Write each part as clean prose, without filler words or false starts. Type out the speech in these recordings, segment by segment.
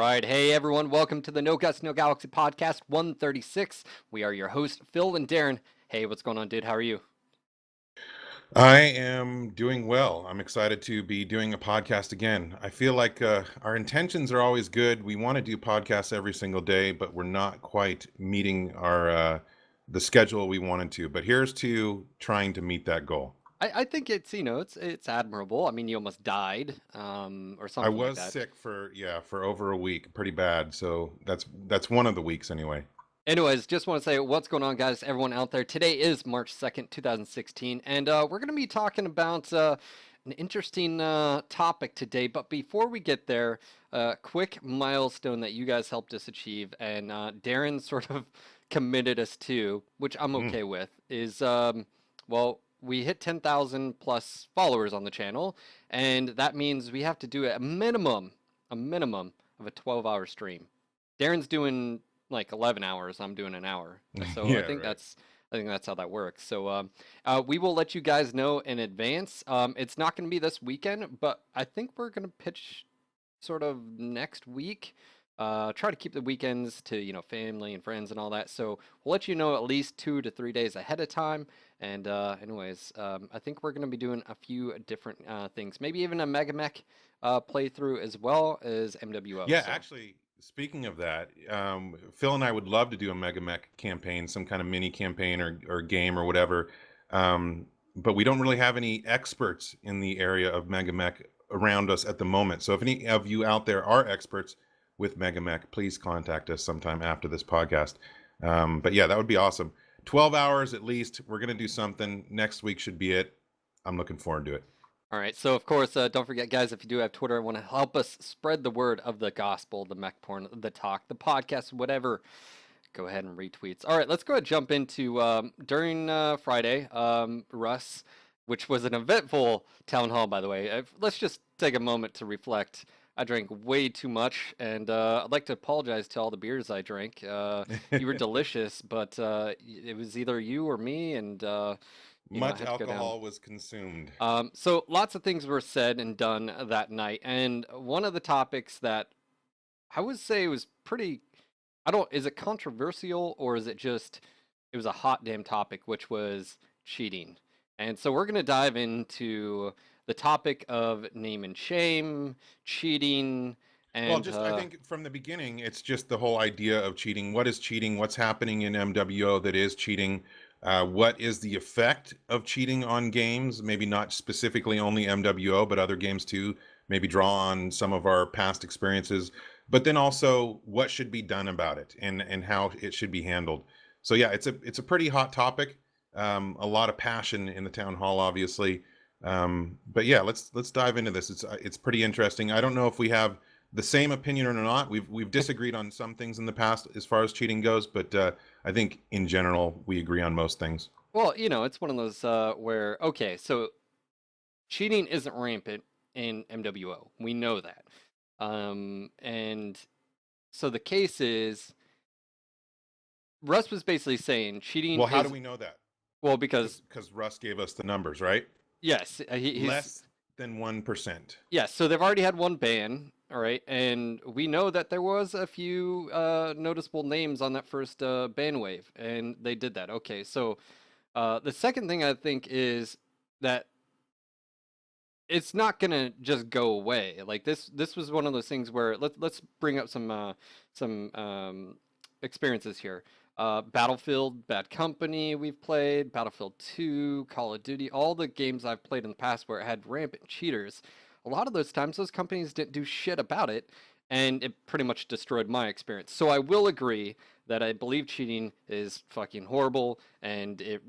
right. Hey, everyone. Welcome to the No Guts, No Galaxy podcast 136. We are your hosts, Phil and Darren. Hey, what's going on, dude? How are you? I am doing well. I'm excited to be doing a podcast again. I feel like our intentions are always good. We want to do podcasts every single day, but we're not quite meeting our the schedule we wanted to. But here's to trying to meet that goal. I think it's admirable. I mean, you almost died, or I something like was that. sick for over a week, pretty bad. So that's one of the weeks anyway. Anyways, just want to say what's going on, guys, everyone out there. Today is March 2nd, 2016, and we're going to be talking about an interesting topic today. But before we get there, a quick milestone that you guys helped us achieve, and Darren sort of committed us to, which I'm Mm. okay with, is, well, we hit 10,000 plus followers on the channel, and that means we have to do a minimum of a 12-hour stream. Darren's doing like 11 hours. I'm doing an hour. So I Yeah, think right. that's how that works. So we will let you guys know in advance. It's not going to be this weekend, but I think we're going to pitch sort of next week. Try to keep the weekends to family and friends and all that. So we'll let you know at least 2 to 3 days ahead of time. And anyways, I think we're going to be doing a few different things. Maybe even a Mega Mech playthrough as well as MWO. Yeah, So. actually, speaking of that, Phil and I would love to do a Mega Mech campaign, some kind of mini campaign or game or whatever. But we don't really have any experts in the area of Mega Mech around us at the moment. So if any of you out there are experts with Mega Mech, please contact us sometime after this podcast. But yeah, that would be awesome. 12 hours at least. We're going to do something. Next week should be it. I'm looking forward to it. All right. So, of course, don't forget, guys, if you do have Twitter and want to help us spread the word of the gospel, the mech porn, the talk, the podcast, whatever, go ahead and retweets. All right. Let's go ahead and jump into during Friday, Russ, which was an eventful town hall, by the way. Let's just take a moment to reflect. I drank way too much, and I'd like to apologize to all the beers I drank. You were delicious, but it was either you or me, and I Much had to go down. alcohol was consumed. So lots of things were said and done that night, and one of the topics that I would say was pretty, is it controversial or is it just, it was a hot damn topic, which was cheating. And so we're gonna dive into the topic of name and shame, cheating, Well, and just I think from the beginning, it's just the whole idea of cheating. What is cheating? What's happening in MWO that is cheating? What is the effect of cheating on games? Maybe not specifically only MWO, but other games too. Maybe draw on some of our past experiences, but then also what should be done about it and how it should be handled. So yeah, it's a pretty hot topic. A lot of passion in the town hall, obviously. But yeah, let's dive into this. It's pretty interesting. I don't know if we have the same opinion or not. We've disagreed on some things in the past as far as cheating goes, but I think in general we agree on most things. well, it's one of those where, okay, so cheating isn't rampant in MWO. We know that. And so the case is, Russ was basically saying cheating Well, how do is, we know that? well, Because because because Russ gave us the numbers, right? yes, he's Less than 1%. yes. So they've already had one ban, all right, and we know that there was a few noticeable names on that first ban wave, and they did that. Okay, so the second thing I think is that it's not gonna just go away. Like this was one of those things where let's bring up some experiences here. Battlefield, Bad Company, we've played Battlefield 2, Call of Duty, all the games I've played in the past where it had rampant cheaters. A lot of those times, those companies didn't do shit about it, and it pretty much destroyed my experience. So I will agree that I believe cheating is fucking horrible, and it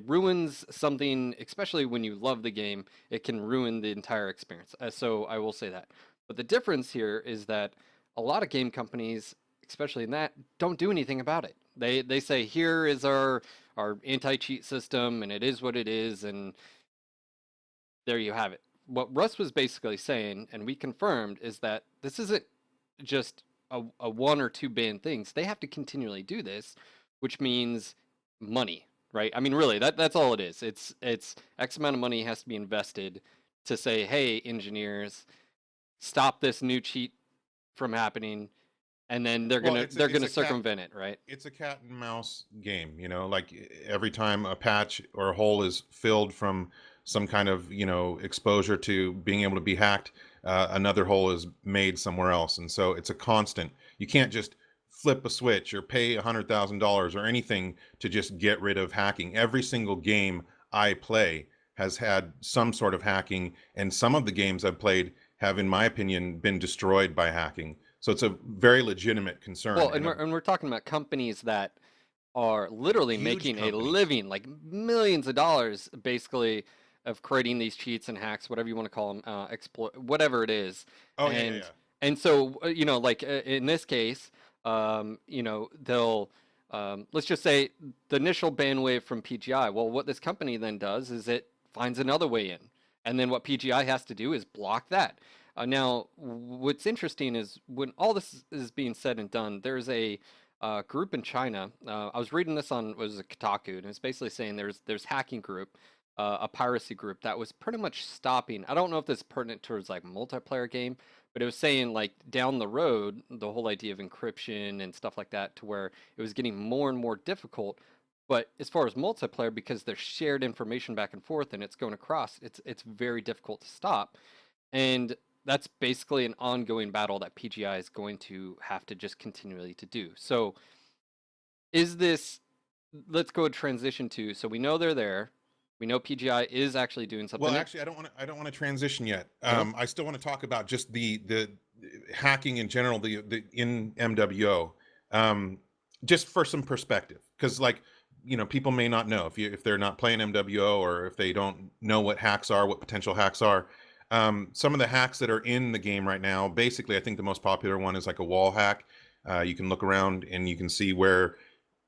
ruins something, especially when you love the game. It can ruin the entire experience. So I will say that. But the difference here is that a lot of game companies, especially in that, don't do anything about it. They say here is our anti-cheat system, and it is what it is, and there you have it. What Russ was basically saying, and we confirmed, is that this isn't just a one or two ban things. They have to continually do this, which means money, right? I mean, really, that's all it is. It's X amount of money has to be invested to say, hey, engineers, stop this new cheat from happening, and then Well, they're it's gonna a cat circumvent it, right? it's a cat and mouse game, you know, like every time a patch or a hole is filled from some kind of, you know, exposure to being able to be hacked, another hole is made somewhere else. And so it's a constant. You can't just flip a switch or pay $100,000 or anything to just get rid of hacking. Every single game I play has had some sort of hacking, and some of the games I've played have, in my opinion, been destroyed by hacking. So it's a very legitimate concern Well, and a and we're talking about companies that are literally huge making a companies. living, like millions of dollars, basically, of creating these cheats and hacks, whatever you want to call them, exploit, whatever it is, Oh yeah, yeah, and yeah. so you know, like in this case, you know, they'll let's just say the initial ban wave from PGI. Well, what this company then does is it finds another way in, and then what PGI has to do is block that. Now, what's interesting is when all this is being said and done, there's a group in China. I was reading this on was a Kotaku, and it's basically saying there's hacking group, a piracy group that was pretty much stopping. I don't know if this is pertinent towards like multiplayer game, but it was saying like down the road, the whole idea of encryption and stuff like that, to where it was getting more and more difficult. But as far as multiplayer, because there's shared information back and forth and it's going across, it's very difficult to stop. And that's basically an ongoing battle that PGI is going to have to just continually to do. So is this let's go transition to so we know they're there. We know PGI is actually doing Well, something. actually, I don't want to transition yet. No? I still want to talk about just the hacking in general, the in MWO, just for some perspective, because like, you know, people may not know if they're not playing MWO, or if they don't know what hacks are, what potential hacks are. Some of the hacks that are in the game right now, basically, I think the most popular one is like a wall hack. You can look around and you can see where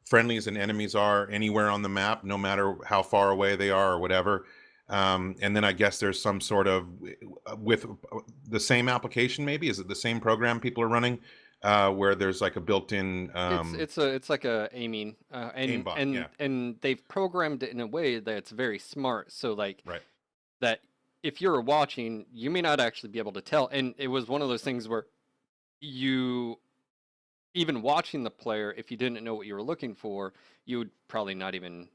friendlies and enemies are anywhere on the map, no matter how far away they are or whatever. And then I guess there's some sort of with the same application, maybe is it the same program people are running, where there's like a built-in It's like a aiming aimbot. Yeah, and they've programmed it in a way that's very smart. So like right. that if you're watching, you may not actually be able to tell. And it was one of those things where you even watching the player, if you didn't know what you were looking for, you would probably not even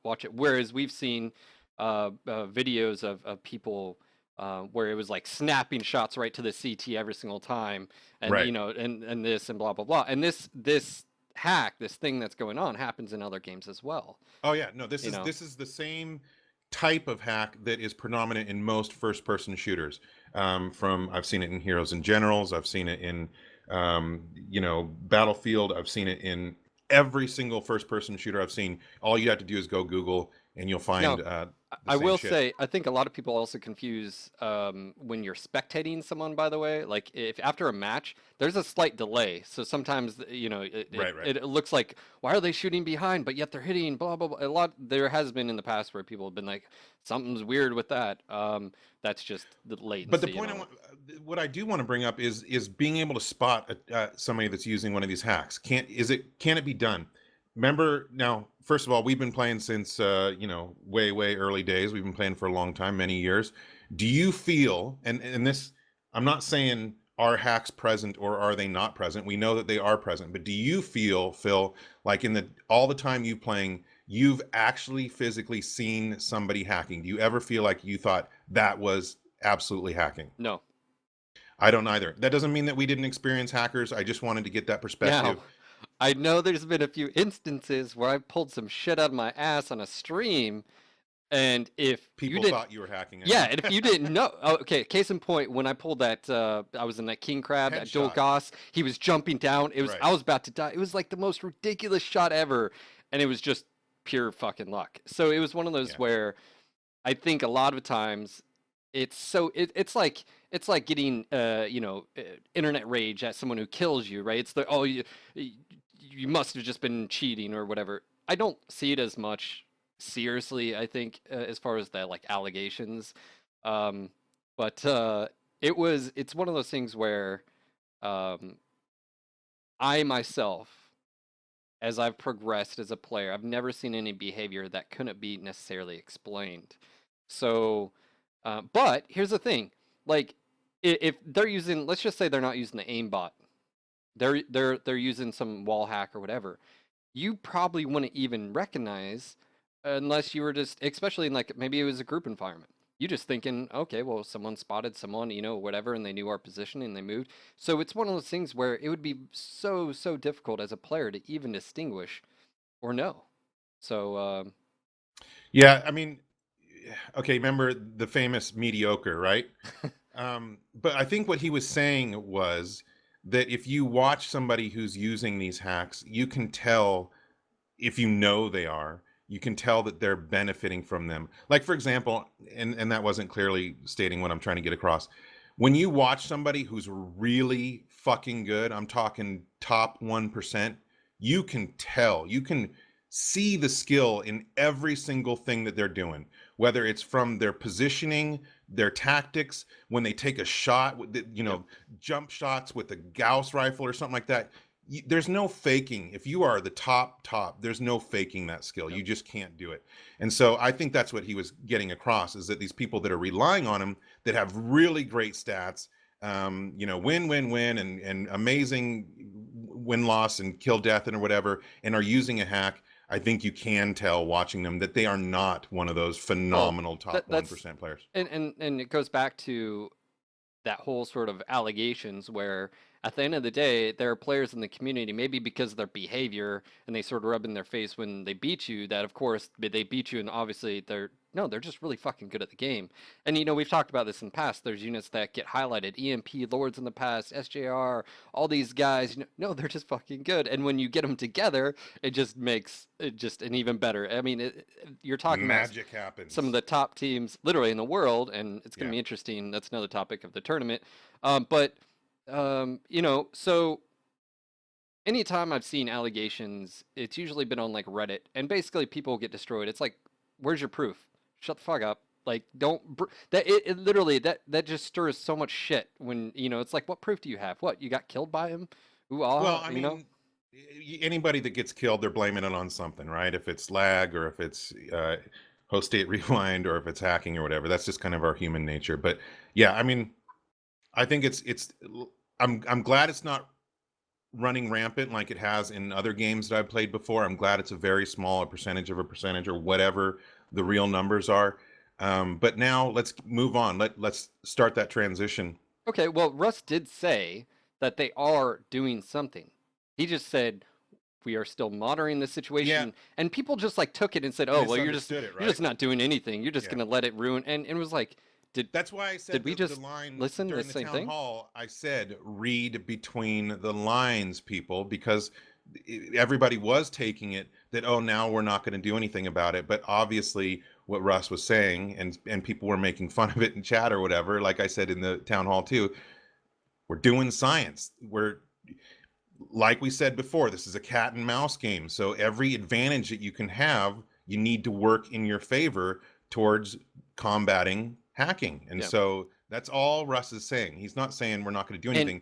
watch it. Whereas we've seen videos of people where it was like snapping shots right to the CT every single time, and Right. you know, and this and blah blah blah. And this hack, this thing that's going on, happens in other games as well. Oh yeah, no, You know, this is the same type of hack that is predominant in most first-person shooters. From I've seen it in Heroes and Generals, I've seen it in you know, Battlefield, I've seen it in every single first-person shooter I've seen. All you have to do is go Google, and you'll now find the I same will shit. say, I think a lot of people also confuse when you're spectating someone, by the way, like if after a match, there's a slight delay. So sometimes, you know, Right, right. it looks like, why are they shooting behind, but yet they're hitting, blah, blah, blah. A lot, there has been in the past where people have been like, something's weird with that. That's just the But the latency and point I all that. want, what I do want to bring up is being able to spot somebody that's using one of these hacks. Can it be done? Remember now, first of all, we've been playing since you know, way early days. We've been playing for a long time, many years. Do you feel, and this, I'm not saying are hacks present or are they not present? We know that they are present, but do you feel, Phil, like in the all the time you playing, you've actually physically seen somebody hacking? Do you ever feel like you thought that was absolutely hacking? No. I don't either. That doesn't mean that we didn't experience hackers. I just wanted to get that Now, perspective. I know there's been a few instances where I pulled some shit out of my ass on a stream, and if you People didn't thought you were hacking, I yeah, mean. and if you didn't know, oh, okay, case in point, when I pulled that, I was in that king crab, that dual Headshot. goss, he was jumping down. It was, Right. I was about to die. It was like the most ridiculous shot ever, and it was just pure fucking luck. So it was one of those Yeah. where I think a lot of times it's like getting you know internet rage at someone who kills you, right? It's the oh you must have just been cheating or whatever. I don't see it as much seriously. I think as far as the like allegations, um, but it's one of those things where um, I myself, as I've progressed as a player, I've never seen any behavior that couldn't be necessarily explained. So, but here's the thing, like. if they're using, let's just say they're not using the aimbot, they're using some wall hack or whatever, you probably wouldn't even recognize unless you were just, especially in like maybe it was a group environment. You just thinking, okay, well, someone spotted someone, whatever, and they knew our position and they moved. So it's one of those things where it would be so difficult as a player to even distinguish or know. So Yeah, I mean, okay, remember the famous mediocre, right? But I think what he was saying was that if you watch somebody who's using these hacks, you can tell, if you know they are, you can tell that they're benefiting from them. Like, for example, and that wasn't clearly stating what I'm trying to get across. When you watch somebody who's really fucking good, I'm talking top 1%, you can tell, you can see the skill in every single thing that they're doing, whether it's from their positioning, their tactics, when they take a shot, yep. jump shots with a Gauss rifle or something like that. There's no faking. If you are the top, there's no faking that skill. Yep. You just can't do it. And so I think that's what he was getting across, is that these people that are relying on him, that have really great stats, win, and amazing win loss and kill death and or whatever, and are using a hack. I think you can tell watching them that they are not one of those Well, phenomenal top that's 1% players. and it goes back to that whole sort of allegations where at the end of the day there are players in the community, maybe because of their behavior and they sort of rub in their face when they beat you, that of course they beat you and obviously they're just really fucking good at the game. And we've talked about this in the past. There's units that get highlighted, EMP lords in the past, SJR, all these guys, no, they're just fucking good. And when you get them together, it just makes it just an even better. I mean, you're talking about Magic some of happens. the top teams literally in the world, and it's going to Yeah. be interesting. That's another topic of the tournament. So anytime I've seen allegations, it's usually been on like Reddit, and basically people get destroyed. It's like, where's your proof? Shut the fuck up. Like, don't that it literally that just stirs so much shit when it's like, what proof do you have? What, you got killed by him? Ooh Well, ah, I mean, anybody that gets killed, they're blaming it on something, right? If it's lag, or if it's host state rewind, or if it's hacking or whatever. That's just kind of our human nature. But yeah, I mean, I think it's. I'm glad it's not running rampant like it has in other games that I've played before. I'm glad it's a very small a percentage of a percentage, or whatever the real numbers are. But now let's move on. Let's start that transition. Okay, well, Russ did say that they are doing something. He just said we are still monitoring the Yeah, situation, and people just like took it and said, "Oh, well, you're just misunderstood it, you're right? just not doing anything. You're just Yeah. gonna let it ruin." And it was like, did That's why I did said we the just line listen to the during the same town thing? hall. I said, read between the lines, people, because everybody was taking it that, oh, now we're not going to do anything about it. But obviously, what Russ was saying, and people were making fun of it in chat or whatever, like I said in the town hall too, we're doing science. We're, like we said before, this is a cat and mouse game. So every advantage that you can have, you need to work in your favor towards combating hacking. And Yeah, so that's all Russ is saying. He's not saying we're not going to do and anything.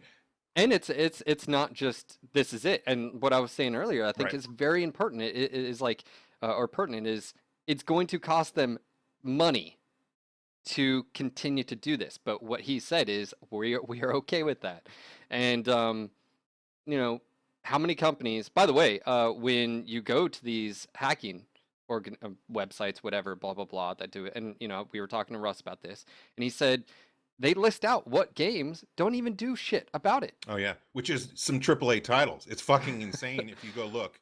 it's not just this is it. And what I was saying earlier, I think Right. is very important. It is like or pertinent is it's going to cost them money to continue to do this. But what he said is we are okay with that. And you know, how many companies, by the way, when you go to these hacking websites, whatever, blah, blah, blah, that do it, and, we were talking to Russ about this, and he said they list out what games don't even do shit about it. Oh yeah, which is some AAA titles. It's fucking insane if you go look.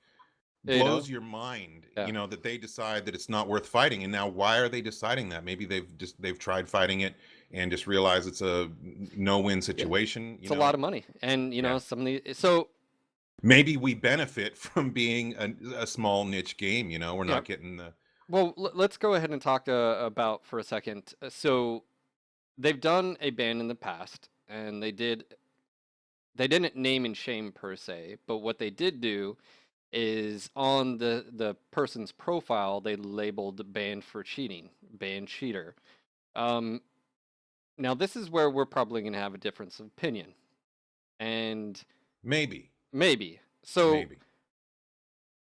You know? Blows your mind, Yeah. that they decide that it's not worth fighting. And now why are they deciding that? Maybe they've tried fighting it and just realized it's a no-win Yeah. situation, It's a lot of money. And, Yeah. some of the, so, Maybe we benefit from being a small niche game, we're yeah. not getting the. Well, let's go ahead and talk about for a second. So, they've done a ban in the past, and they didn't name and shame per se, but what they did do is on the person's profile they labeled banned for cheating, banned cheater. Um, Now this is where we're probably going to have a difference of opinion, and Maybe. maybe. So, Maybe.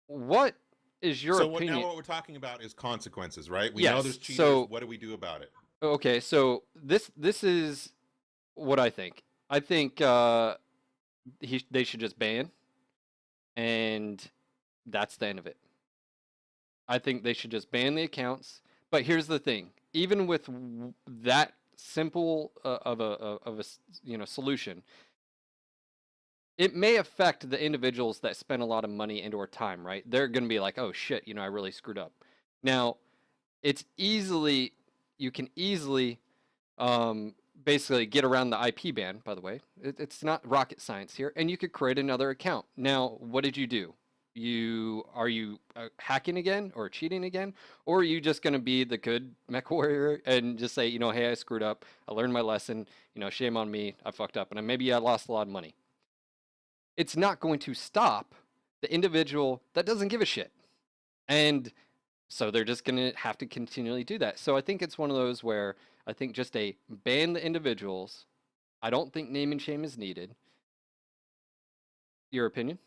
what is your So what now opinion? what we're talking about is consequences, right? We know Yes. there's cheaters. So, What do we do about it? okay. So this is what I think. I think they should just ban, and that's the end of it. I think they should just ban the accounts. But here's the thing: even with that simple of a solution, it may affect the individuals that spend a lot of money and or time. Right? They're going to be like, oh shit, I really screwed up. Now, it's easily you can easily um, basically get around the IP ban. By the way, it's not rocket science here, and you could create another account. Now, what did you do? Are you hacking again or cheating again, or are you just going to be the good mech warrior and just say, hey, I screwed up, I learned my lesson, shame on me, I fucked up, and maybe I lost a lot of money. It's not going to stop the individual that doesn't give a shit, and so they're just going to have to continually do that. So I think it's one of those where I think just a ban the individuals. I don't think name and shame is needed. Your opinion?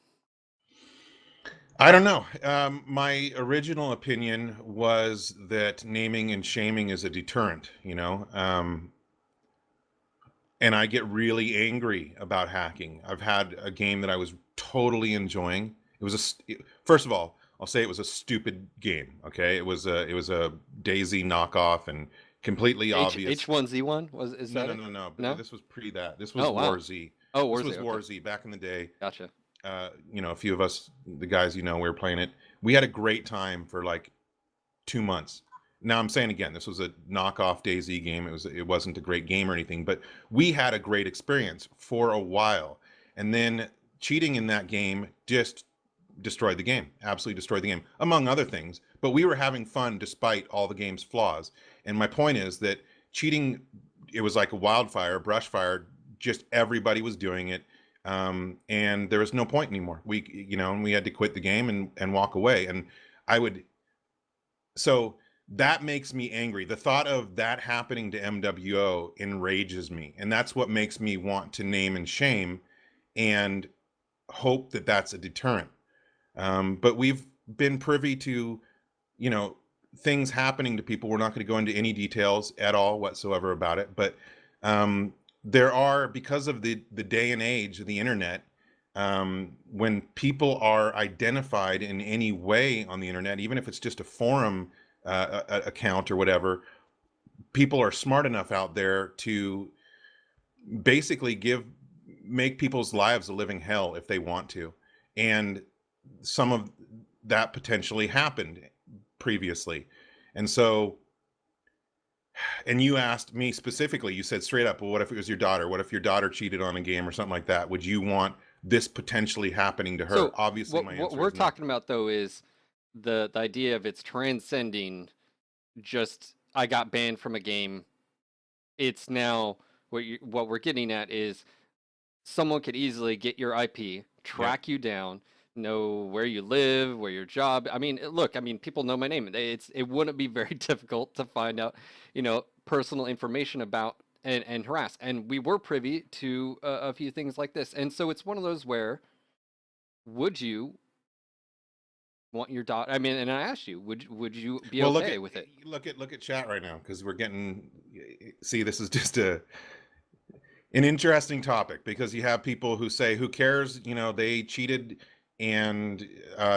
I don't know. My original opinion was that naming and shaming is a deterrent, and I get really angry about hacking. I've had a game that I was totally enjoying. First of all, I'll say it was a stupid game. Okay, it was a Daisy knockoff and completely obvious. H1Z1 is No, that no, it? no, no. No? This was pre that. This was Oh War wow. Z. Oh, This Warzy. was Okay, War Z back in the day. gotcha. A few of us, the guys, we were playing it. We had a great time for like 2 months. Now I'm saying again, this was a knockoff DayZ game. It wasn't a great game or anything, but we had a great experience for a while. And then cheating in that game just destroyed the game, absolutely destroyed the game, among other things. But we were having fun despite all the game's flaws. And my point is that cheating, it was like a wildfire, brush fire. Just everybody was doing it, and there was no point anymore. And we had to quit the game and walk away. And I would so that makes me angry. The thought of that happening to MWO enrages me, and that's what makes me want to name and shame and hope that that's a deterrent. But we've been privy to, you know, things happening to people. We're not going to go into any details at all whatsoever about it, but um, there are, because of the day and age of the internet, when people are identified in any way on the internet, even if it's just a forum account or whatever, people are smart enough out there to basically make people's lives a living hell if they want to. And some of that potentially happened previously. And so, and you asked me specifically, you said straight up, well, what if it was your daughter? What if your daughter cheated on a game or something like that? Would you want this potentially happening to her? So Obviously, what my what answer we're is no. talking about though is the idea of it's transcending just I got banned from a game. It's now what we're getting at is someone could easily get your IP, Yep. track you down, know where you live, where your job. I mean, look, I mean, people know my name. It wouldn't be very difficult to find out, personal information about and harass. And we were privy to a few things like this. And so it's one of those where would you want your daughter? I mean, and I asked you, would you be Well, okay with it? look at chat right now, because we're getting, see, this is just an interesting topic, because you have people who say, who cares, they cheated and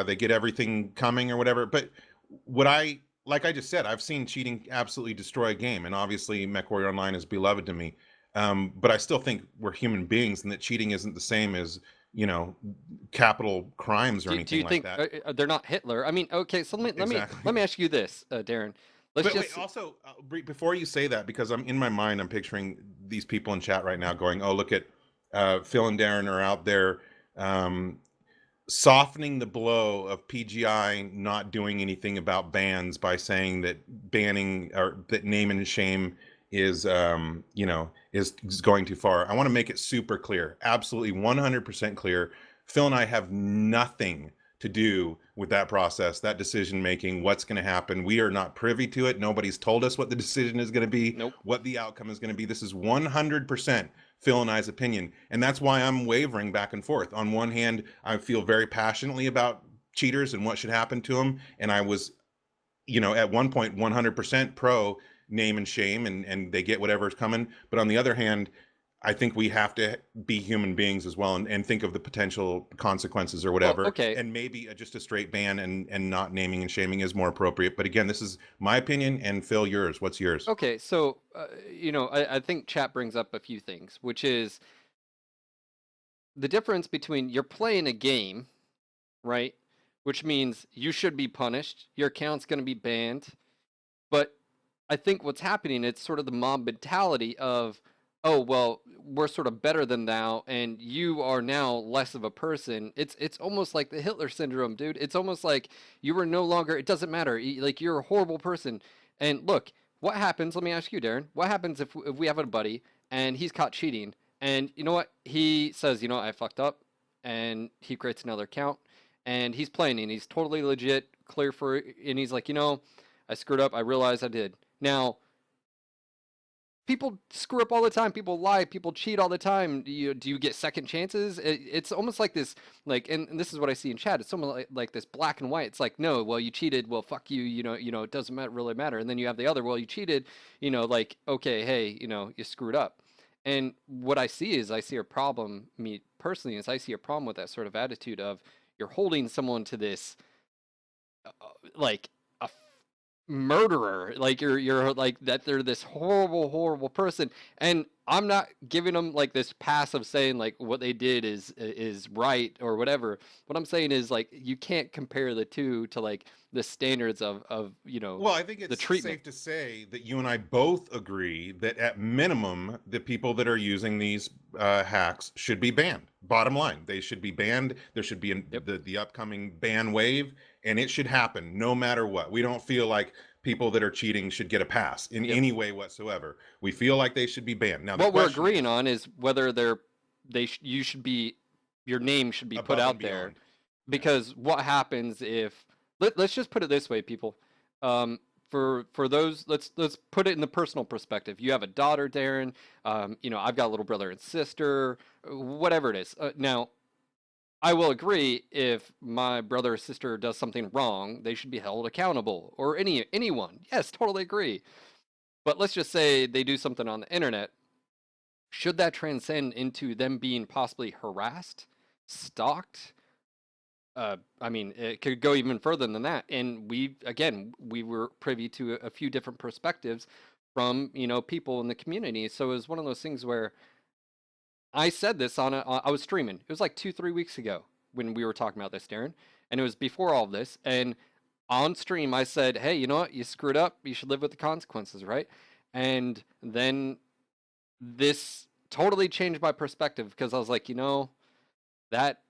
they get everything coming or whatever. But what I like I just said, I've seen cheating absolutely destroy a game, and obviously MechWarrior Online is beloved to me. But I still think we're human beings, and that cheating isn't the same as, you know capital crimes or Do anything you like think that. they're not Hitler? I mean, okay, so let Exactly. me ask you this, Darren. Let's But wait, just also, before you say that, because I'm in my mind, I'm picturing these people in chat right now going, "Oh, look at Phil and Darren are out there um, softening the blow of PGI not doing anything about bans by saying that banning, or that name and shame is going too far." I want to make it super clear, absolutely 100% clear. Phil and I have nothing to do with that process, that decision making, what's going to happen. We are not privy to it. Nobody's told us what the decision is going to be, nope. what the outcome is going to be. This is 100% Phil and I's opinion. And that's why I'm wavering back and forth. On one hand, I feel very passionately about cheaters and what should happen to them. And I was, at one point, 100% pro name and shame, and they get whatever's coming. But on the other hand, I think we have to be human beings as well, and think of the potential consequences or Well, whatever. okay, And maybe just a straight ban and not naming and shaming is more appropriate. But again, this is my opinion. And Phil, yours. What's yours? okay. So, I think chat brings up a few things, which is the difference between you're playing a game, right? Which means you should be punished. Your account's going to be banned. But I think what's happening, it's sort of the mob mentality of, oh well, we're sort of better than thou, and you are now less of a person. It's almost like the Hitler syndrome, dude. It's almost like you were no longer. It doesn't matter. Like you're a horrible person. And look, what happens? Let me ask you, Darren. What happens if we have a buddy and he's caught cheating, and you know what? He says, I fucked up, and he creates another account, and he's playing, and he's totally legit, clear for, and he's like, I screwed up. I realized I did. Now, people screw up all the time. People lie. People cheat all the time. Do you get second chances? It's almost like this, like, and this is what I see in chat. It's almost like this black and white. It's like, no, well, you cheated. Well, fuck you. It doesn't really matter. And then you have the other. Well, you cheated. Like, okay, hey, you screwed up. And what I see is, I see a problem. Me personally, is I see a problem with that sort of attitude of you're holding someone to this, like a murderer, like you're like that they're this horrible person, and I'm not giving them like this pass of saying like what they did is right or whatever. What I'm saying is, like, you can't compare the two to like the standards of Well, I think the it's treatment. safe to say that you and I both agree that at minimum, the people that are using these hacks should be banned. Bottom line, they should be banned. There should be Yep. the upcoming ban wave, and it should happen no matter what. We don't feel like people that are cheating should get a pass in Yep. any way whatsoever. We feel like they should be banned. Now, the What we're question agreeing is on is whether you should be, your name should be put above and out there. beyond. Yeah. Because what happens if, let's just put it this way, people. um for those, let's put it in the personal perspective. You have a daughter, Darren. I've got a little brother and sister, whatever it is. Now, I will agree, if my brother or sister does something wrong, they should be held accountable, or anyone. Yes, totally agree. But let's just say they do something on the internet. Should that transcend into them being possibly harassed, stalked? I mean, it could go even further than that. And we were privy to a few different perspectives from, people in the community. So it was one of those things where I said this I was streaming. It was like 2, 3 weeks ago when we were talking about this, Darren. And it was before all of this. And on stream, I said, hey, you know what? You screwed up. You should live with the consequences, right? And then this totally changed my perspective, because I was like, that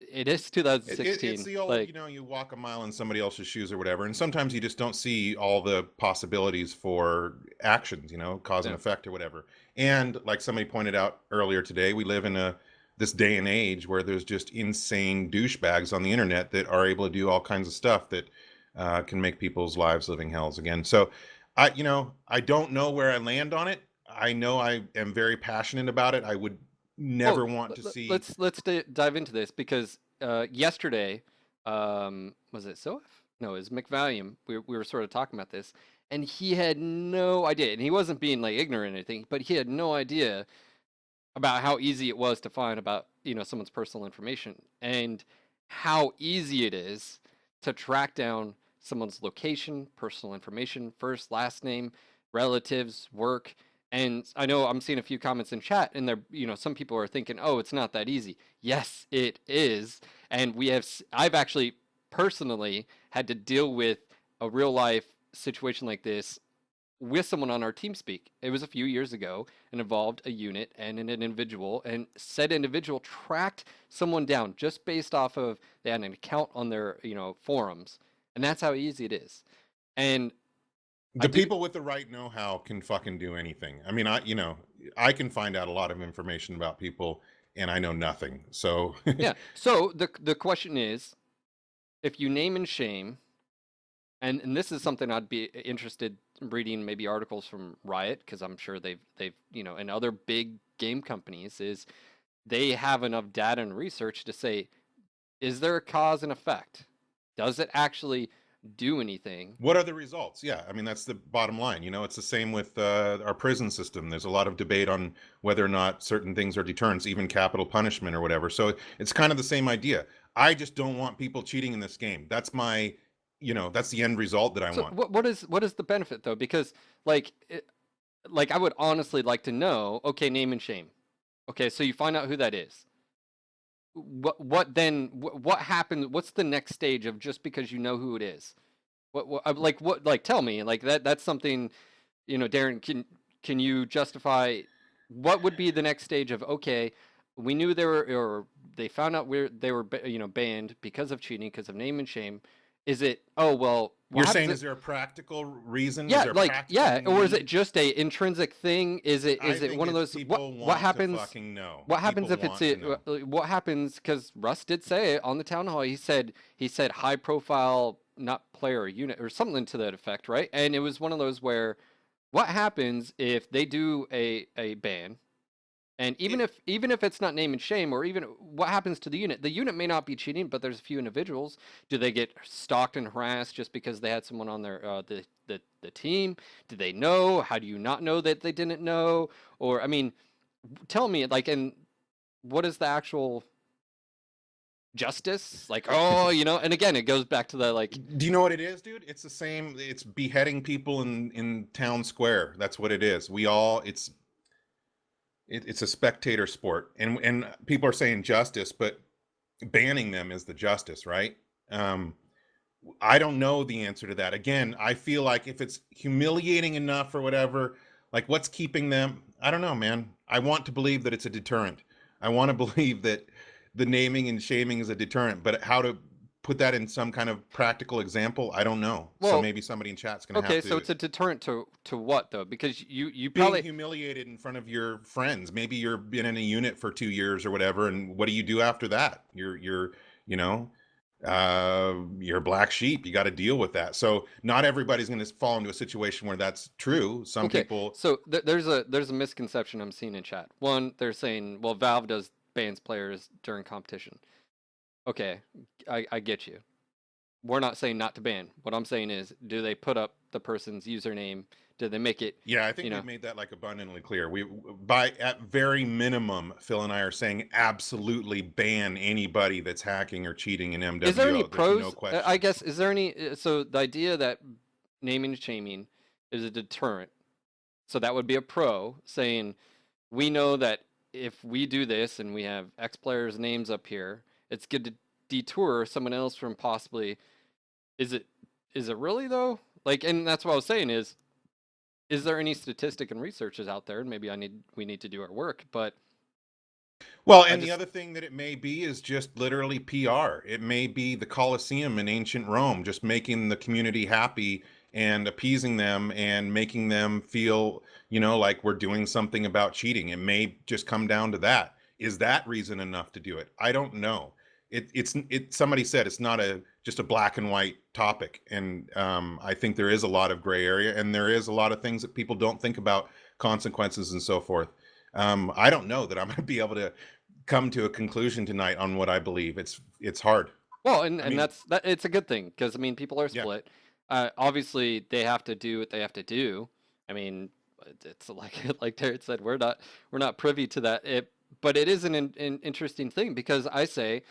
it is It's 2016. the old, Like, you walk a mile in somebody else's shoes or whatever, and sometimes you just don't see all the possibilities for actions, cause and yeah, effect or whatever. And like somebody pointed out earlier today, we live in this day and age where there's just insane douchebags on the internet that are able to do all kinds of stuff that can make people's lives living hells again. So, I don't know where I land on it. I know I am very passionate about it. I would well, never want to see. dive into this, because yesterday, was it Soaf? No, it was McVallium. We were sort of talking about this, and he had no idea, and he wasn't being like ignorant or anything, but he had no idea about how easy it was to find about someone's personal information, and how easy it is to track down someone's location, personal information, first, last name, relatives, work. And I know I'm seeing a few comments in chat, and they're, some people are thinking, oh, it's not that easy. Yes, it is. And I've actually personally had to deal with a real life situation like this with someone on our team speak. It was a few years ago, and involved a unit and an individual, and said individual tracked someone down just based off of, they had an account on their, forums. And that's how easy it is. And I The do. people with the right know-how can fucking do anything. I mean, I can find out a lot of information about people and I know nothing. So, Yeah. So the question is, if you name and shame, and this is something I'd be interested in reading, maybe articles from Riot, because I'm sure they've and other big game companies, is they have enough data and research to say, is there a cause and effect? Does it actually do anything. What are the results? Yeah, I mean that's the bottom line. It's the same with our prison system. There's a lot of debate on whether or not certain things are deterrents, even capital punishment or whatever. So it's kind of the same idea. I just don't want people cheating in this game. That's the end result that I So want. what is the benefit though? Because like like I would honestly like to know. Okay, name and shame. Okay, so you find out who that is. What then? What happens? What's the next stage of just because you know who it is? Like tell me like that's something Darren, can you justify what would be the next stage of okay, we knew they were or they found out where they were banned because of cheating, because of name and shame. Is it oh well what You're happens saying, if is there a practical reason? Is yeah there a like practical yeah or is it need? just a intrinsic thing? Is it I is it think one of it's those people what want to happens fucking know. what happens People if it's want to know. what happens because Russ did say it on the town hall. He said high profile not player or unit or something to that effect, right? And it was one of those where what happens if they do a ban and even It, if it's not name and shame or even what happens to the unit may not be cheating but there's a few individuals, do they get stalked and harassed just because they had someone on their the team? Do they know? How do you not know that they didn't know? Or I mean, tell me like and what is the actual justice like? Oh, and again it goes back to the like do you know what it is, dude? It's the same. It's beheading people in town square. That's what it is. It's a spectator sport, and people are saying justice, but banning them is the justice, right? Um, I don't know the answer to that. Again, I feel like if it's humiliating enough or whatever, like what's keeping them? I don't know, man. I want to believe that it's a deterrent. I want to believe that the naming and shaming is a deterrent, but how to put that in some kind of practical example, I don't know. So well maybe somebody in chat's going to have okay, so to. it's a deterrent to what though? Because you Being probably humiliated in front of your friends. Maybe you're been in a unit for 2 years or whatever, and what do you do after that? You know, you're a black sheep. You got to deal with that. So not everybody's going to fall into a situation where that's true. Some okay, people, so there's a misconception I'm seeing in chat. One, they're saying, well, Valve does bans players during competition. Okay, I get you. We're not saying not to ban. What I'm saying is, do they put up the person's username? Do they make it, yeah, I you think know? we've made that like abundantly clear. By at very minimum, Phil and I are saying absolutely ban anybody that's hacking or cheating in Is there any MWO. There's no pros? I question. guess is there any? So the idea that naming and shaming is a deterrent. So that would be a pro saying, we know that if we do this and we have X players' names up here, it's good to detour someone else from possibly. Is it? Is it really though? Like, and that's what I was saying is there any statistic and researches out there? And maybe we need to do our work, but Well, I and the just other thing that it may be is just literally PR. It may be the Colosseum in ancient Rome, just making the community happy and appeasing them and making them feel, like we're doing something about cheating. It may just come down to that. Is that reason enough to do it? I don't know. Somebody said it's not just a black and white topic, and I think there is a lot of gray area, and there is a lot of things that people don't think about, consequences and so forth. I don't know that I'm going to be able to come to a conclusion tonight on what I believe. It's hard. well, and I and mean, that's that. It's a good thing because I mean people are yeah. split. Obviously they have to do what they have to do. I mean, it's like like Terry said, we're not privy to that. But it is an interesting thing because I say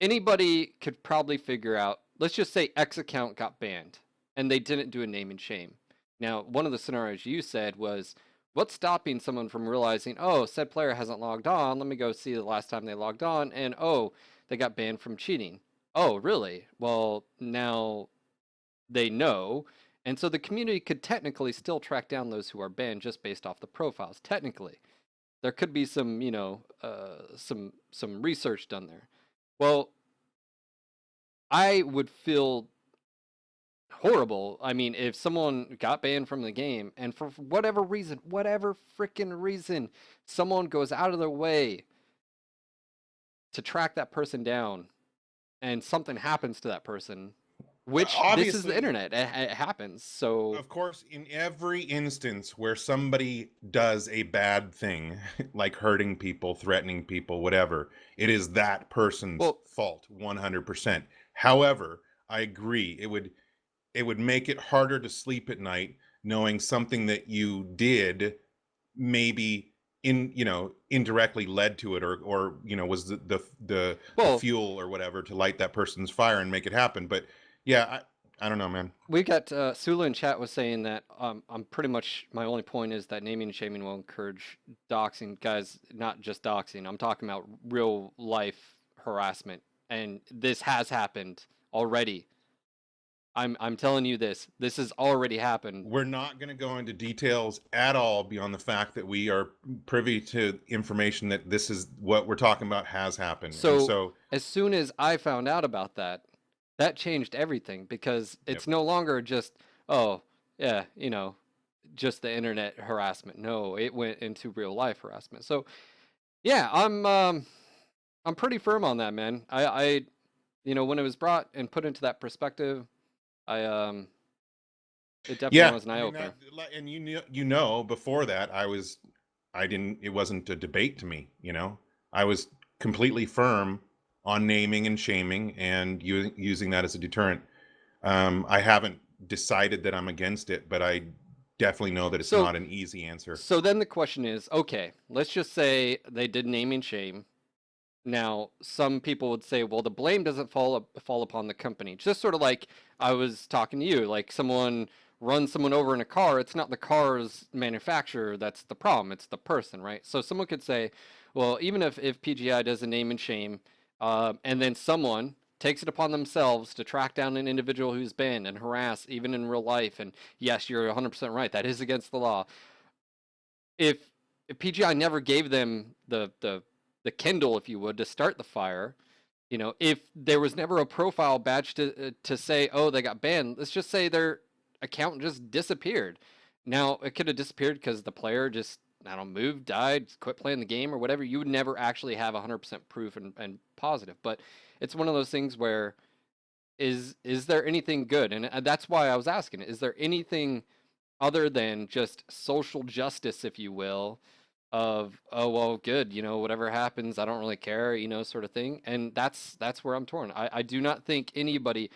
anybody could probably figure out. Let's just say X account got banned and they didn't do a name and shame. Now, one of the scenarios you said was what's stopping someone from realizing, oh, said player hasn't logged on. Let me go see the last time they logged on, and oh, they got banned from cheating. Oh, really? Well, now they know. And so the community could technically still track down those who are banned just based off the profiles. Technically, there could be some, some research done there. Well, I would feel horrible. I mean, if someone got banned from the game and for whatever freaking reason, someone goes out of their way to track that person down and something happens to that person, which this is the Obviously, internet, it happens. So, of course, in every instance where somebody does a bad thing, like hurting people, threatening people, whatever, it is that person's well, fault 100%. However, I agree. It would make it harder to sleep at night knowing something that you did maybe indirectly led to it, or was the Well, fuel or whatever to light that person's fire and make it happen. But yeah, I don't know, man. we got Sula in chat was saying that I'm pretty much my only point is that naming and shaming will encourage doxing, guys. Not just doxing. I'm talking about real life harassment, and this has happened already. I'm telling you this. This has already happened. We're not going to go into details at all beyond the fact that we are privy to information that this is what we're talking about has happened. And So so, as soon as I found out about that, that changed everything because yep. it's no longer just, oh, yeah, just the internet harassment. No, it went into real life harassment. So yeah, I'm pretty firm on that, man. When it was brought and put into that perspective, I it definitely Yeah, was an I eye mean opener. that, and before that, I didn't, it wasn't a debate to me. I was completely firm on naming and shaming and using that as a deterrent. I haven't decided that I'm against it, but I definitely know that it's So not an easy answer. so then the question is, okay, let's just say they did name and shame. Now, some people would say, well, the blame doesn't fall upon the company. Just sort of like I was talking to you, like someone runs someone over in a car. It's not the car's manufacturer that's the problem. It's the person, right? So someone could say, well, even if PGI does a name and shame, and then someone takes it upon themselves to track down an individual who's banned and harass, even in real life, and yes, you're 100% right. That is against the law. If if PGI never gave them the Kindle, if you would, to start the fire, if there was never a profile badge to say, oh, they got banned, let's just say their account just disappeared. Now it could have disappeared because the player just, I don't know, moved, died, quit playing the game or whatever. You would never actually have 100% proof and positive. But it's one of those things where is there anything good? And that's why I was asking, is there anything other than just social justice, if you will, of, oh well, good, whatever happens, I don't really care, sort of thing. And that's where I'm torn. I do not think anybody.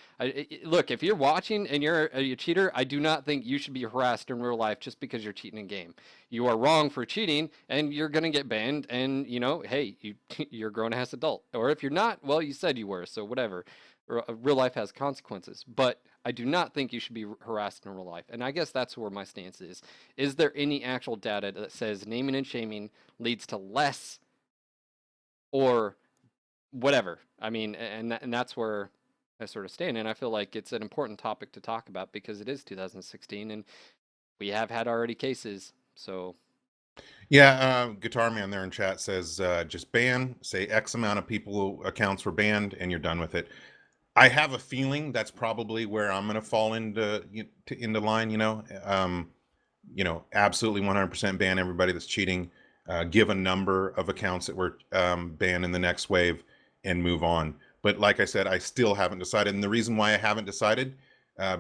Look, if you're watching and you're a cheater, I do not think you should be harassed in real life just because you're cheating in game. You are wrong for cheating, and you're gonna get banned. And hey, you're a grown ass adult. Or if you're not, well, you said you were, so whatever. Real life has consequences, but I do not think you should be harassed in real life. And I guess that's where my stance is. Is there any actual data that says naming and shaming leads to less or whatever? I mean, and that's where I sort of stand. And I feel like it's an important topic to talk about because it is 2016 and we have had already cases. So, Yeah, Guitar Man there in chat says just say X amount of people accounts were banned, and you're done with it. I have a feeling that's probably where I'm going to fall into line. Absolutely 100% ban everybody that's cheating. Give a number of accounts that were banned in the next wave, and move on. But like I said, I still haven't decided, and the reason why I haven't decided,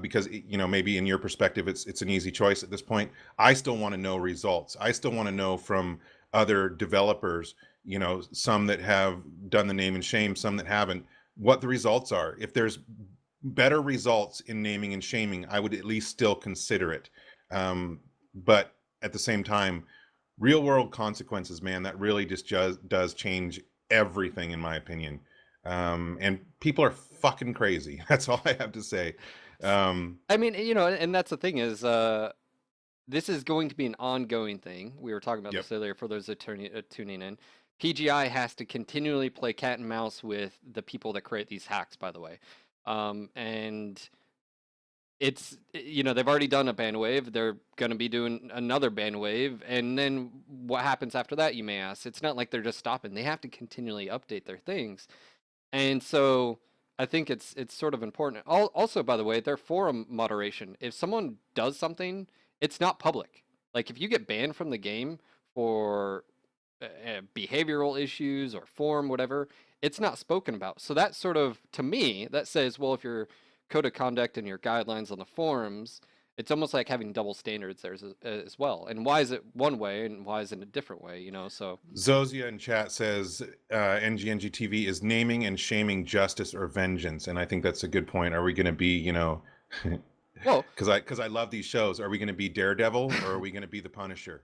because maybe in your perspective it's an easy choice at this point. I still want to know results. I still want to know from other developers, some that have done the name and shame, some that haven't, what the results are. If there's better results in naming and shaming, I would at least still consider it. But at the same time, real world consequences, man, that really just does change everything, in my opinion. And people are fucking crazy. That's all I have to say. I mean, and that's the thing is, this is going to be an ongoing thing. We were talking about Yep. this earlier for those that tuning in. PGI has to continually play cat and mouse with the people that create these hacks, by the way. And it's, they've already done a ban wave. They're going to be doing another ban wave. And then what happens after that, you may ask? It's not like they're just stopping. They have to continually update their things. And so I think it's sort of important. Also, by the way, their forum moderation. If someone does something, it's not public. Like if you get banned from the game for behavioral issues or form, whatever, it's not spoken about. So that sort of, to me, that says, well, if your code of conduct and your guidelines on the forums It's almost like having double standards there as well. And why is it one way and why is it a different way? You know, so Zozia in chat says NGNG TV is naming and shaming justice or vengeance, and I think that's a good point. Are we going to be, well, because I love these shows. Are we going to be Daredevil or are we going to be the Punisher?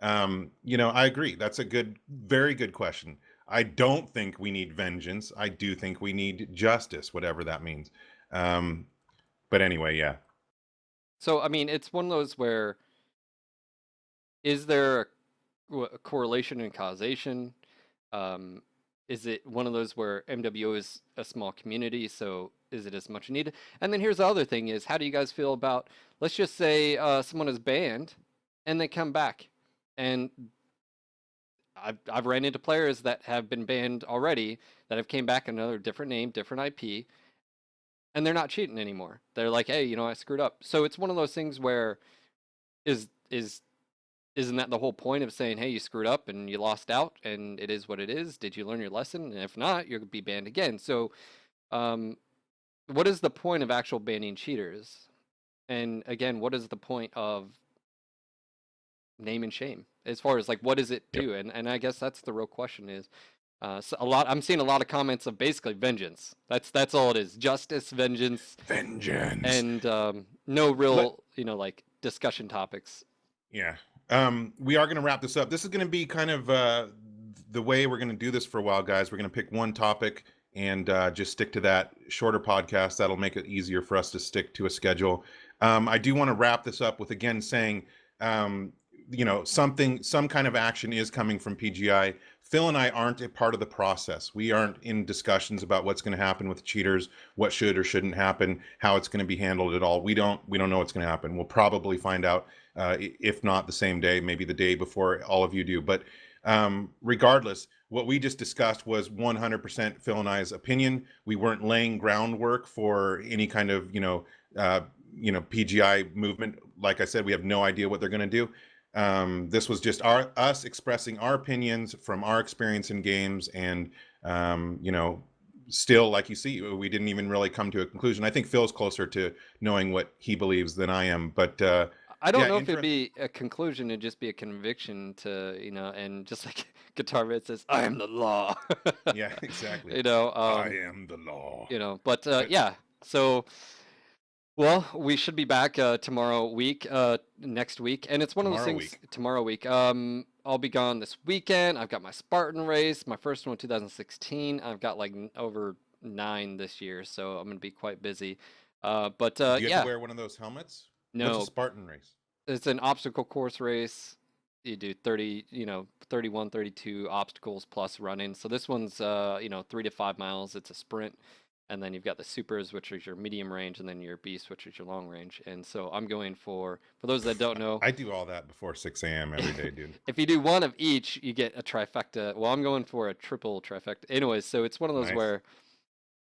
I agree. That's a very good question. I don't think we need vengeance. I do think we need justice, whatever that means. But anyway, yeah. so I mean, it's one of those where is there a correlation and causation? Um, is it one of those where MWO is a small community, so is it as much needed? And then here's the other thing: is how do you guys feel about? Let's just say someone is banned, and they come back, and I've ran into players that have been banned already that have came back another different name, different IP, and they're not cheating anymore. They're like, hey, I screwed up. So it's one of those things where is isn't that the whole point of saying, hey, you screwed up and you lost out and it is what it is? Did you learn your lesson? And if not, you'll be banned again. So, um, what is the point of actual banning cheaters? And again, what is the point of name and shame as far as like what does it Yep. do? And I guess that's the real question is so I'm seeing a lot of comments of basically vengeance. That's all it is. Justice, vengeance, Vengeance. and no real, like discussion topics. Yeah. We are going to wrap this up. This is going to be kind of the way we're going to do this for a while, guys. We're going to pick one topic and just stick to that shorter podcast. That'll make it easier for us to stick to a schedule. I do want to wrap this up with again saying, some kind of action is coming from PGI. Phil and I aren't a part of the process. We aren't in discussions about what's going to happen with cheaters, what should or shouldn't happen, how it's going to be handled at all. We don't know what's going to happen. We'll probably find out, if not the same day, maybe the day before all of you do. But regardless, what we just discussed was 100% Phil and I's opinion. We weren't laying groundwork for any kind of, PGI movement. Like I said, we have no idea what they're going to do. This was just us expressing our opinions from our experience in games, and still, like you see, we didn't even really come to a conclusion. I think Phil's closer to knowing what he believes than I am, but I don't know if it'd be a conclusion, it'd just be a conviction to, and just like Guitar Red says, I am the law. Yeah, exactly. I am the law. But yeah, so well, we should be back next week, and it's one of those things. Tomorrow week. I'll be gone this weekend. I've got my Spartan race, my first one, 2016. I've got like over 9 this year, so I'm gonna be quite busy. But do you yeah, have to wear one of those helmets? No, what's a Spartan race? It's an obstacle course race. You do 30, 31, 32 obstacles plus running. So this one's 3 to 5 miles. It's a sprint. And then you've got the supers, which is your medium range, and then your beast, which is your long range. And so I'm going for those that don't know. I do all that before 6 a.m. every day, dude. If you do one of each, you get a trifecta. Well, I'm going for a triple trifecta. Anyways, so it's one of those where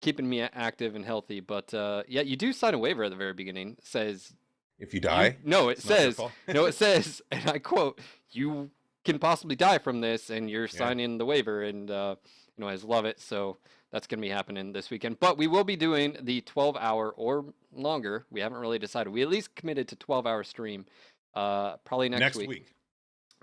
keeping me active and healthy. But yeah, you do sign a waiver at the very beginning. It says, if you die? It says, and I quote, you can possibly die from this, and you're signing the waiver. And, I just love it. So that's going to be happening this weekend. But we will be doing the 12-hour or longer. We haven't really decided. We at least committed to 12-hour stream probably next week.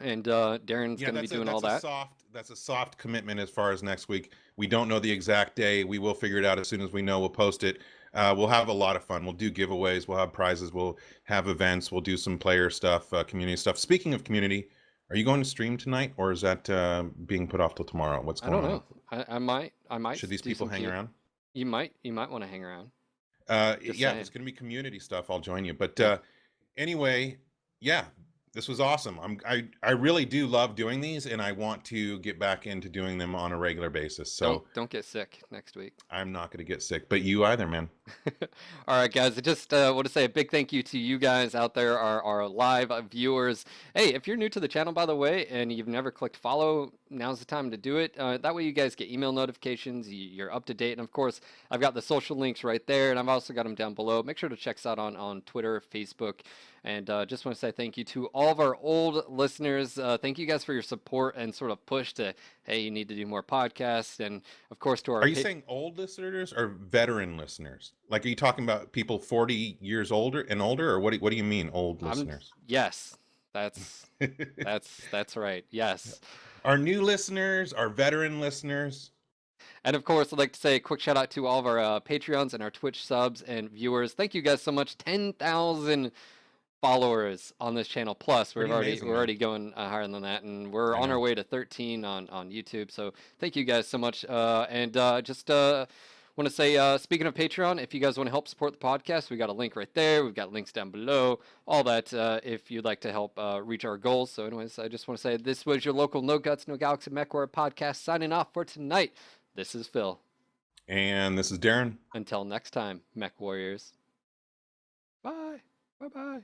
And Darren's going to be doing all that. That's a soft commitment as far as next week. We don't know the exact day. We will figure it out as soon as we know. We'll post it. We'll have a lot of fun. We'll do giveaways. We'll have prizes. We'll have events. We'll do some player stuff, community stuff. Speaking of community, are you going to stream tonight, or is that being put off till tomorrow? What's going on? I don't know. I might. Should these people hang around? You might want to hang around. Yeah, it's going to be community stuff. I'll join you. But anyway, yeah. This was awesome. I really do love doing these, and I want to get back into doing them on a regular basis. So don't get sick next week. I'm not going to get sick, but you either, man. All right, guys. I just want to say a big thank you to you guys out there, our live viewers. Hey, if you're new to the channel, by the way, and you've never clicked follow, now's the time to do it. That way you guys get email notifications. You're up to date. And of course, I've got the social links right there, and I've also got them down below. Make sure to check us out on Twitter, Facebook. And just want to say thank you to all of our old listeners. Thank you guys for your support and sort of push to, hey, you need to do more podcasts. And of course, to our Are you saying old listeners or veteran listeners? Like, are you talking about people 40 years older and older, or what do you mean old listeners? Yes, that's that's right. Yes. Our new listeners, our veteran listeners. And of course, I'd like to say a quick shout out to all of our Patreons and our Twitch subs and viewers. Thank you guys so much. 10,000 followers on this channel. Plus, Pretty amazing, we're man. already going higher than that, and we're I on our know. way to 13 on YouTube. So thank you guys so much. And just want to say, speaking of Patreon, if you guys want to help support the podcast, we got a link right there. We've got links down below. All that if you'd like to help reach our goals. So, anyways, I just want to say this was your local No Guts No Galaxy MechWarrior podcast signing off for tonight. This is Phil. And this is Darren. Until next time, Mech Warriors. Bye. Bye bye.